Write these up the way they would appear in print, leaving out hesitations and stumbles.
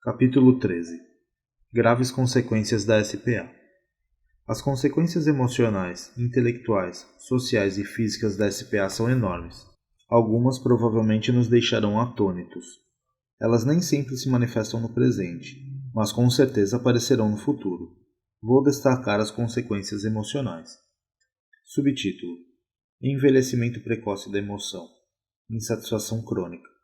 Capítulo 13. Graves consequências da SPA. As consequências emocionais, intelectuais, sociais e físicas da SPA são enormes. Algumas provavelmente nos deixarão atônitos. Elas nem sempre se manifestam no presente, mas com certeza aparecerão no futuro. Vou destacar as consequências emocionais. Subtítulo: Envelhecimento precoce da emoção. Insatisfação crônica.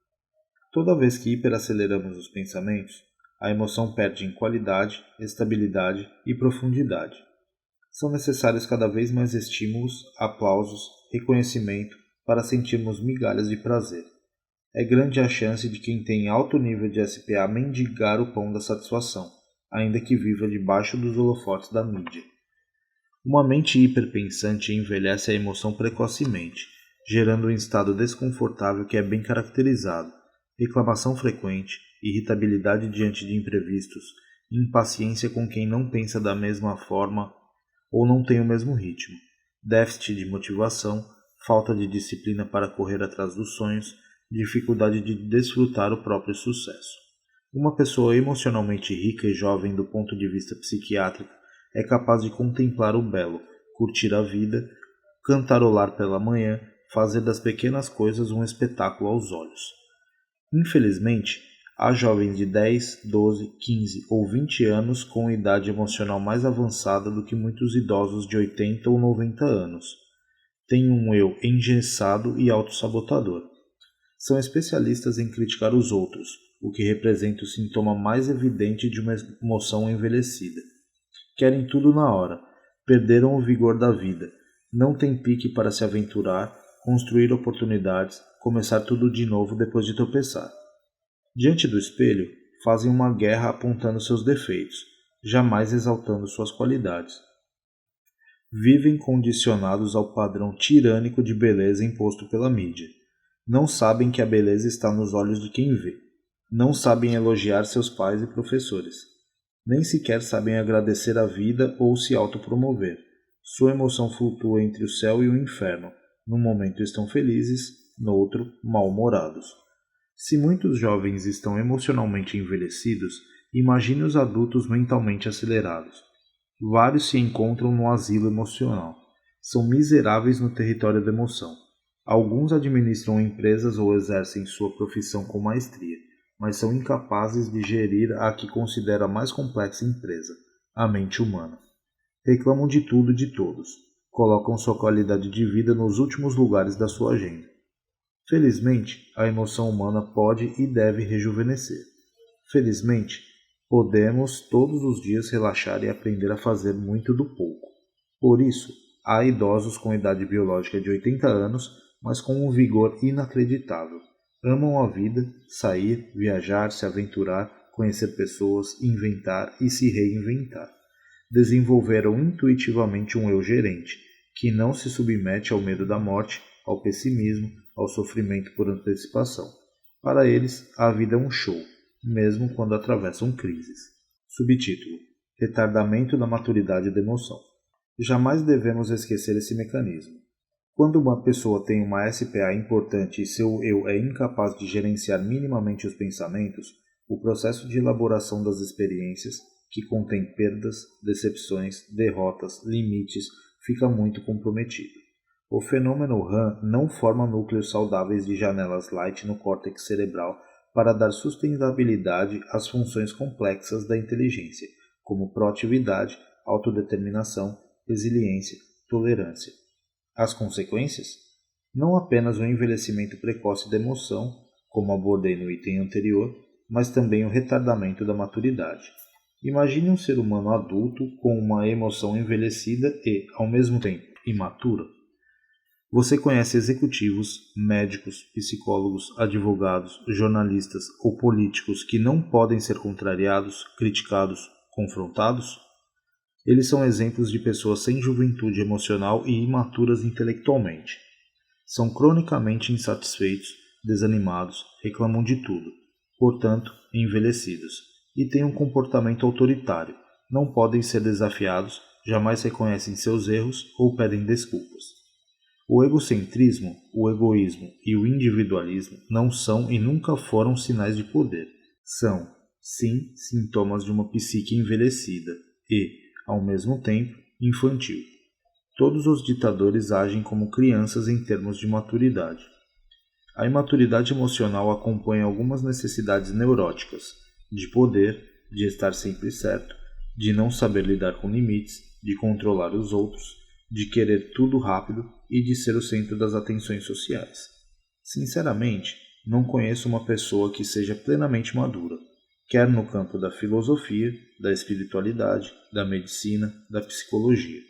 Toda vez que hiperaceleramos os pensamentos, a emoção perde em qualidade, estabilidade e profundidade. São necessários cada vez mais estímulos, aplausos, reconhecimento para sentirmos migalhas de prazer. É grande a chance de quem tem alto nível de SPA mendigar o pão da satisfação, ainda que viva debaixo dos holofotes da mídia. Uma mente hiperpensante envelhece a emoção precocemente, gerando um estado desconfortável que é bem caracterizado: reclamação frequente, irritabilidade diante de imprevistos, impaciência com quem não pensa da mesma forma ou não tem o mesmo ritmo, déficit de motivação, falta de disciplina para correr atrás dos sonhos, dificuldade de desfrutar o próprio sucesso. Uma pessoa emocionalmente rica e jovem do ponto de vista psiquiátrico é capaz de contemplar o belo, curtir a vida, cantarolar pela manhã, fazer das pequenas coisas um espetáculo aos olhos. Infelizmente, há jovens de 10, 12, 15 ou 20 anos com idade emocional mais avançada do que muitos idosos de 80 ou 90 anos. Têm um eu engessado e autossabotador. São especialistas em criticar os outros, o que representa o sintoma mais evidente de uma emoção envelhecida. Querem tudo na hora, perderam o vigor da vida, não têm pique para se aventurar, construir oportunidades, começar tudo de novo depois de tropeçar. Diante do espelho, fazem uma guerra apontando seus defeitos, jamais exaltando suas qualidades. Vivem condicionados ao padrão tirânico de beleza imposto pela mídia. Não sabem que a beleza está nos olhos de quem vê. Não sabem elogiar seus pais e professores. Nem sequer sabem agradecer a vida ou se autopromover. Sua emoção flutua entre o céu e o inferno. Num momento estão felizes, no outro, mal-humorados. Se muitos jovens estão emocionalmente envelhecidos, imagine os adultos mentalmente acelerados. Vários se encontram no asilo emocional. São miseráveis no território da emoção. Alguns administram empresas ou exercem sua profissão com maestria, mas são incapazes de gerir a que considera a mais complexa empresa, a mente humana. Reclamam de tudo e de todos. Colocam sua qualidade de vida nos últimos lugares da sua agenda. Felizmente, a emoção humana pode e deve rejuvenescer. Felizmente, podemos todos os dias relaxar e aprender a fazer muito do pouco. Por isso, há idosos com idade biológica de 80 anos, mas com um vigor inacreditável. Amam a vida, sair, viajar, se aventurar, conhecer pessoas, inventar e se reinventar. Desenvolveram intuitivamente um eu gerente, que não se submete ao medo da morte, ao pessimismo, ao sofrimento por antecipação. Para eles, a vida é um show, mesmo quando atravessam crises. Subtítulo: Retardamento da maturidade da emoção. Jamais devemos esquecer esse mecanismo. Quando uma pessoa tem uma SPA importante e seu eu é incapaz de gerenciar minimamente os pensamentos, o processo de elaboração das experiências, que contém perdas, decepções, derrotas, limites, fica muito comprometido. O fenômeno RAM não forma núcleos saudáveis de janelas light no córtex cerebral para dar sustentabilidade às funções complexas da inteligência, como proatividade, autodeterminação, resiliência, tolerância. As consequências? Não apenas o envelhecimento precoce da emoção, como abordei no item anterior, mas também o retardamento da maturidade. Imagine um ser humano adulto com uma emoção envelhecida e, ao mesmo tempo, imatura. Você conhece executivos, médicos, psicólogos, advogados, jornalistas ou políticos que não podem ser contrariados, criticados, confrontados? Eles são exemplos de pessoas sem juventude emocional e imaturas intelectualmente. São cronicamente insatisfeitos, desanimados, reclamam de tudo, portanto, envelhecidos, e têm um comportamento autoritário, não podem ser desafiados, jamais reconhecem seus erros ou pedem desculpas. O egocentrismo, o egoísmo e o individualismo não são e nunca foram sinais de poder. São, sim sintomas de uma psique envelhecida e, ao mesmo tempo, infantil. Todos os ditadores agem como crianças em termos de maturidade. A imaturidade emocional acompanha algumas necessidades neuróticas, de poder, de estar sempre certo, de não saber lidar com limites, de controlar os outros, de querer tudo rápido e de ser o centro das atenções sociais. Sinceramente, não conheço uma pessoa que seja plenamente madura, quer no campo da filosofia, da espiritualidade, da medicina, da psicologia.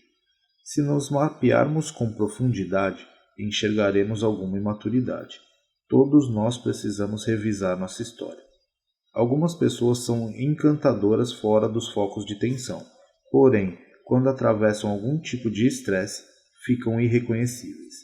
Se nos mapearmos com profundidade, enxergaremos alguma imaturidade. Todos nós precisamos revisar nossa história. Algumas pessoas são encantadoras fora dos focos de tensão, porém, quando atravessam algum tipo de estresse, ficam irreconhecíveis.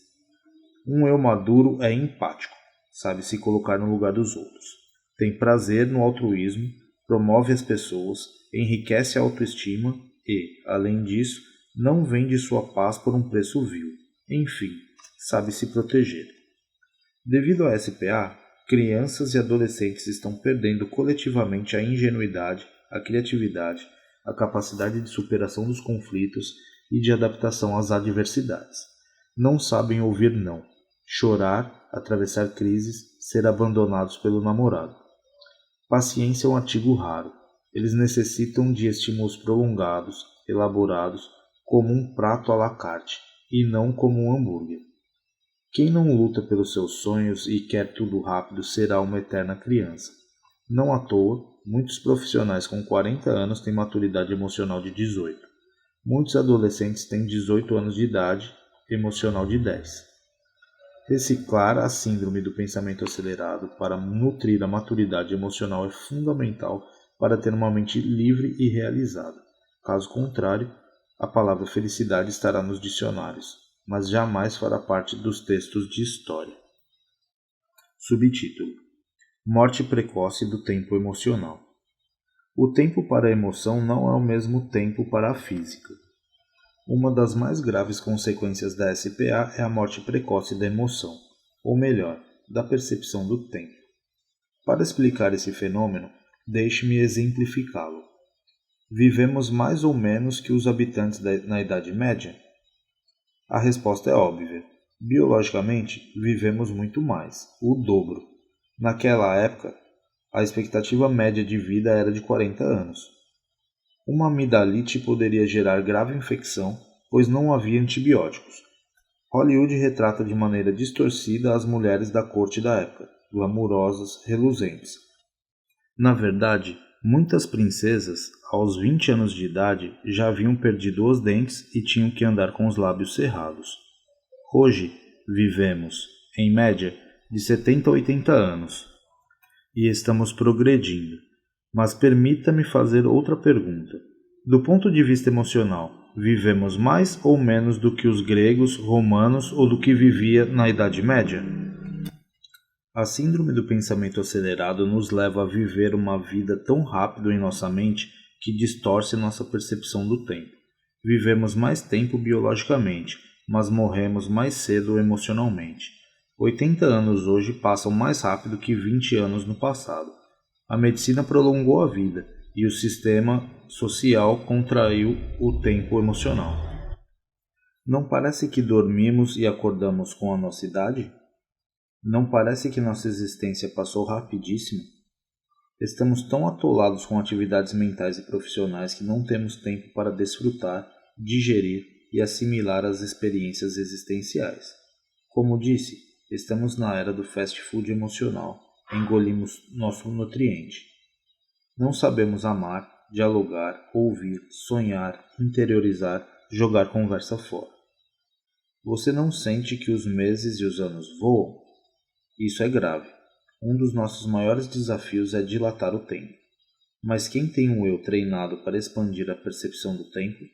Um eu maduro é empático, sabe se colocar no lugar dos outros, tem prazer no altruísmo, promove as pessoas, enriquece a autoestima e, além disso, não vende sua paz por um preço vil. Enfim, sabe se proteger. Devido à SPA, crianças e adolescentes estão perdendo coletivamente a ingenuidade, a criatividade, a capacidade de superação dos conflitos e de adaptação às adversidades. Não sabem ouvir não, chorar, atravessar crises, ser abandonados pelo namorado. Paciência é um artigo raro. Eles necessitam de estímulos prolongados, elaborados, como um prato à la carte, e não como um hambúrguer. Quem não luta pelos seus sonhos e quer tudo rápido será uma eterna criança. Não à toa, muitos profissionais com 40 anos têm maturidade emocional de 18. Muitos adolescentes têm 18 anos de idade, emocional de 10. Reciclar a síndrome do pensamento acelerado para nutrir a maturidade emocional é fundamental para ter uma mente livre e realizada. Caso contrário, a palavra felicidade estará nos dicionários, mas jamais fará parte dos textos de história. Subtítulo: Morte precoce do tempo emocional. O tempo para a emoção não é o mesmo tempo para a física. Uma das mais graves consequências da SPA é a morte precoce da emoção, ou melhor, da percepção do tempo. Para explicar esse fenômeno, deixe-me exemplificá-lo. Vivemos mais ou menos que os habitantes na Idade Média? A resposta é óbvia. Biologicamente, vivemos muito mais, o dobro. Naquela época, a expectativa média de vida era de 40 anos. Uma amidalite poderia gerar grave infecção, pois não havia antibióticos. Hollywood retrata de maneira distorcida as mulheres da corte da época, glamourosas, reluzentes. Na verdade, muitas princesas, aos 20 anos de idade, já haviam perdido os dentes e tinham que andar com os lábios cerrados. Hoje, vivemos, em média, de 70 a 80 anos. E estamos progredindo. Mas permita-me fazer outra pergunta. Do ponto de vista emocional, vivemos mais ou menos do que os gregos, romanos ou do que vivia na Idade Média? A síndrome do pensamento acelerado nos leva a viver uma vida tão rápido em nossa mente que distorce nossa percepção do tempo. Vivemos mais tempo biologicamente, mas morremos mais cedo emocionalmente. 80 anos hoje passam mais rápido que 20 anos no passado. A medicina prolongou a vida e o sistema social contraiu o tempo emocional. Não parece que dormimos e acordamos com a nossa idade? Não parece que nossa existência passou rapidíssimo? Estamos tão atolados com atividades mentais e profissionais que não temos tempo para desfrutar, digerir e assimilar as experiências existenciais. Como disse, estamos na era do fast food emocional. Engolimos nosso nutriente. Não sabemos amar, dialogar, ouvir, sonhar, interiorizar, jogar conversa fora. Você não sente que os meses e os anos voam? Isso é grave. Um dos nossos maiores desafios é dilatar o tempo. Mas quem tem um eu treinado para expandir a percepção do tempo?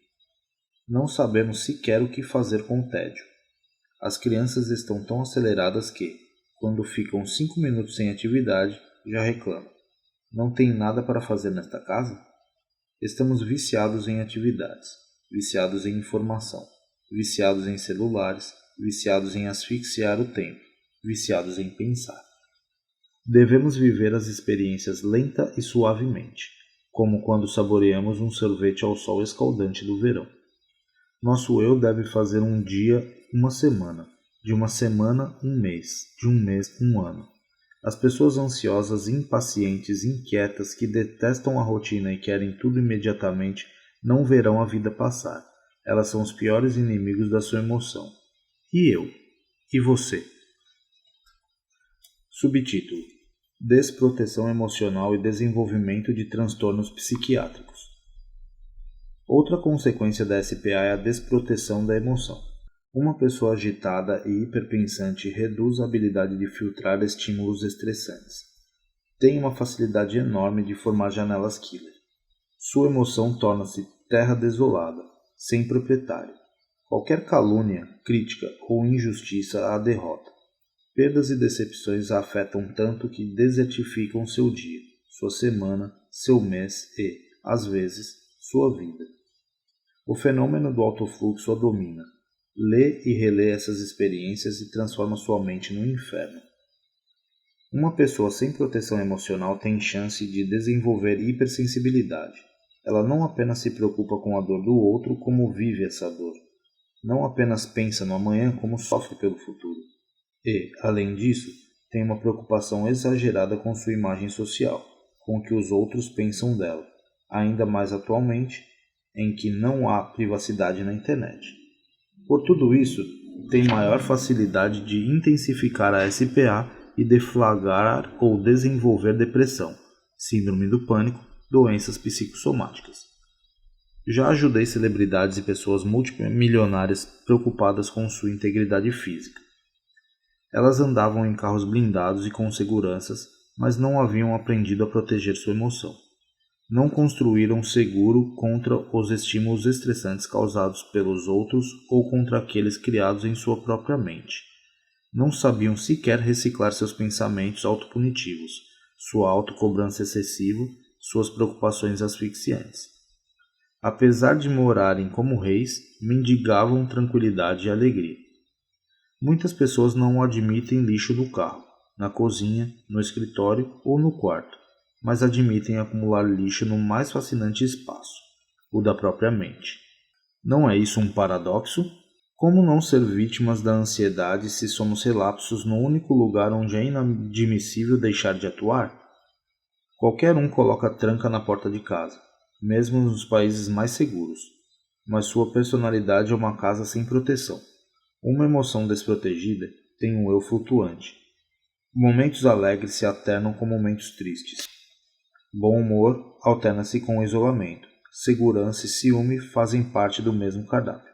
Não sabemos sequer o que fazer com o tédio. As crianças estão tão aceleradas que, quando ficam 5 minutos sem atividade, já reclamam. Não tem nada para fazer nesta casa? Estamos viciados em atividades, viciados em informação, viciados em celulares, viciados em asfixiar o tempo, viciados em pensar. Devemos viver as experiências lenta e suavemente, como quando saboreamos um sorvete ao sol escaldante do verão. Nosso eu deve fazer um dia uma semana, de uma semana um mês, de um mês um ano. As pessoas ansiosas, impacientes, inquietas, que detestam a rotina e querem tudo imediatamente, não verão a vida passar. Elas são os piores inimigos da sua emoção. E eu? E você? Subtítulo: Desproteção emocional e desenvolvimento de transtornos psiquiátricos. Outra consequência da SPA é a desproteção da emoção. Uma pessoa agitada e hiperpensante reduz a habilidade de filtrar estímulos estressantes. Tem uma facilidade enorme de formar janelas killer. Sua emoção torna-se terra desolada, sem proprietário. Qualquer calúnia, crítica ou injustiça a derrota. Perdas e decepções a afetam tanto que desertificam seu dia, sua semana, seu mês e, às vezes, sua vida. O fenômeno do alto fluxo a domina. Lê e relê essas experiências e transforma sua mente no inferno. Uma pessoa sem proteção emocional tem chance de desenvolver hipersensibilidade. Ela não apenas se preocupa com a dor do outro, como vive essa dor. Não apenas pensa no amanhã, como sofre pelo futuro. E, além disso, tem uma preocupação exagerada com sua imagem social, com o que os outros pensam dela, ainda mais atualmente, em que não há privacidade na internet. Por tudo isso, tem maior facilidade de intensificar a SPA e deflagrar ou desenvolver depressão, síndrome do pânico, doenças psicossomáticas. Já ajudei celebridades e pessoas multimilionárias preocupadas com sua integridade física. Elas andavam em carros blindados e com seguranças, mas não haviam aprendido a proteger sua emoção. Não construíram seguro contra os estímulos estressantes causados pelos outros ou contra aqueles criados em sua própria mente. Não sabiam sequer reciclar seus pensamentos autopunitivos, sua autocobrança excessiva, suas preocupações asfixiantes. Apesar de morarem como reis, mendigavam tranquilidade e alegria. Muitas pessoas não admitem lixo no carro, na cozinha, no escritório ou no quarto, mas admitem acumular lixo no mais fascinante espaço, o da própria mente. Não é isso um paradoxo? Como não ser vítimas da ansiedade se somos relapsos no único lugar onde é inadmissível deixar de atuar? Qualquer um coloca tranca na porta de casa, mesmo nos países mais seguros, mas sua personalidade é uma casa sem proteção. Uma emoção desprotegida tem um eu flutuante. Momentos alegres se alternam com momentos tristes. Bom humor alterna-se com o isolamento. Segurança e ciúme fazem parte do mesmo cardápio.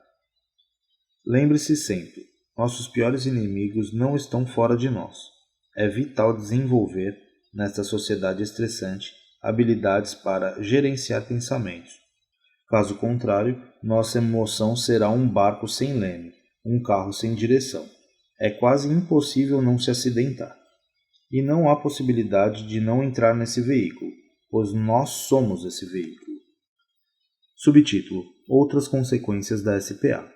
Lembre-se sempre, nossos piores inimigos não estão fora de nós. É vital desenvolver, nesta sociedade estressante, habilidades para gerenciar pensamentos. Caso contrário, nossa emoção será um barco sem leme, um carro sem direção. É quase impossível não se acidentar. E não há possibilidade de não entrar nesse veículo, pois nós somos esse veículo. Subtítulo: Outras consequências da SPA.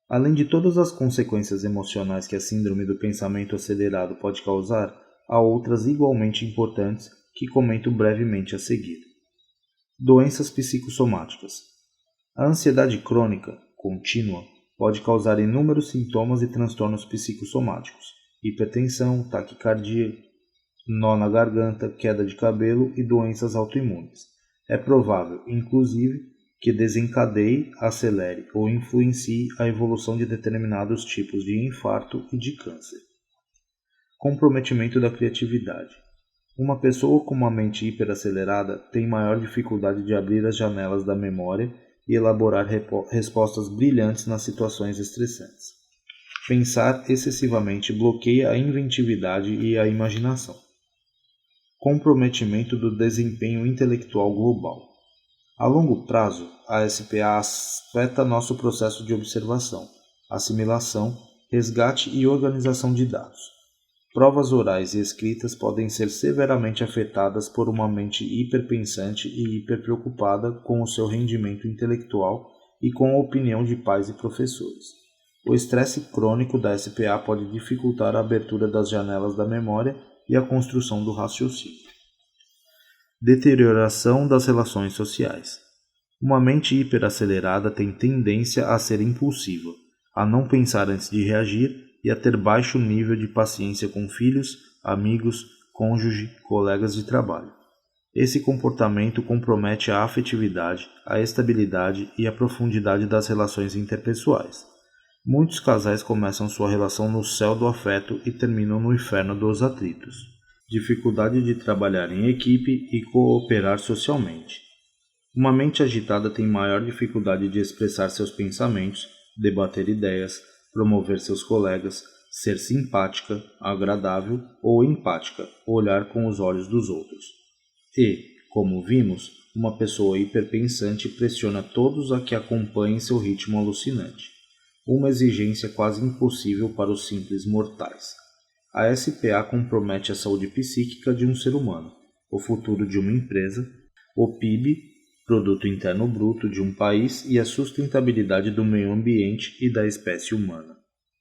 Além de todas as consequências emocionais que a síndrome do pensamento acelerado pode causar, há outras igualmente importantes que comento brevemente a seguir. Doenças psicossomáticas. A ansiedade crônica, contínua, pode causar inúmeros sintomas e transtornos psicossomáticos: hipertensão, taquicardia, nó na garganta, queda de cabelo e doenças autoimunes. É provável, inclusive, que desencadeie, acelere ou influencie a evolução de determinados tipos de infarto e de câncer. Comprometimento da criatividade. Uma pessoa com uma mente hiperacelerada tem maior dificuldade de abrir as janelas da memória e elaborar respostas brilhantes nas situações estressantes. Pensar excessivamente bloqueia a inventividade e a imaginação. Comprometimento do desempenho intelectual global. A longo prazo, a SPA afeta nosso processo de observação, assimilação, resgate e organização de dados. Provas orais e escritas podem ser severamente afetadas por uma mente hiperpensante e hiperpreocupada com o seu rendimento intelectual e com a opinião de pais e professores. O estresse crônico da SPA pode dificultar a abertura das janelas da memória e a construção do raciocínio. Deterioração das relações sociais. Uma mente hiperacelerada tem tendência a ser impulsiva, a não pensar antes de reagir e a ter baixo nível de paciência com filhos, amigos, cônjuge, colegas de trabalho. Esse comportamento compromete a afetividade, a estabilidade e a profundidade das relações interpessoais. Muitos casais começam sua relação no céu do afeto e terminam no inferno dos atritos. Dificuldade de trabalhar em equipe e cooperar socialmente. Uma mente agitada tem maior dificuldade de expressar seus pensamentos, debater ideias, promover seus colegas, ser simpática, agradável ou empática, olhar com os olhos dos outros. E, como vimos, uma pessoa hiperpensante pressiona todos a que acompanhem seu ritmo alucinante. Uma exigência quase impossível para os simples mortais. A SPA compromete a saúde psíquica de um ser humano, o futuro de uma empresa, o PIB, Produto Interno Bruto de um país e a sustentabilidade do meio ambiente e da espécie humana.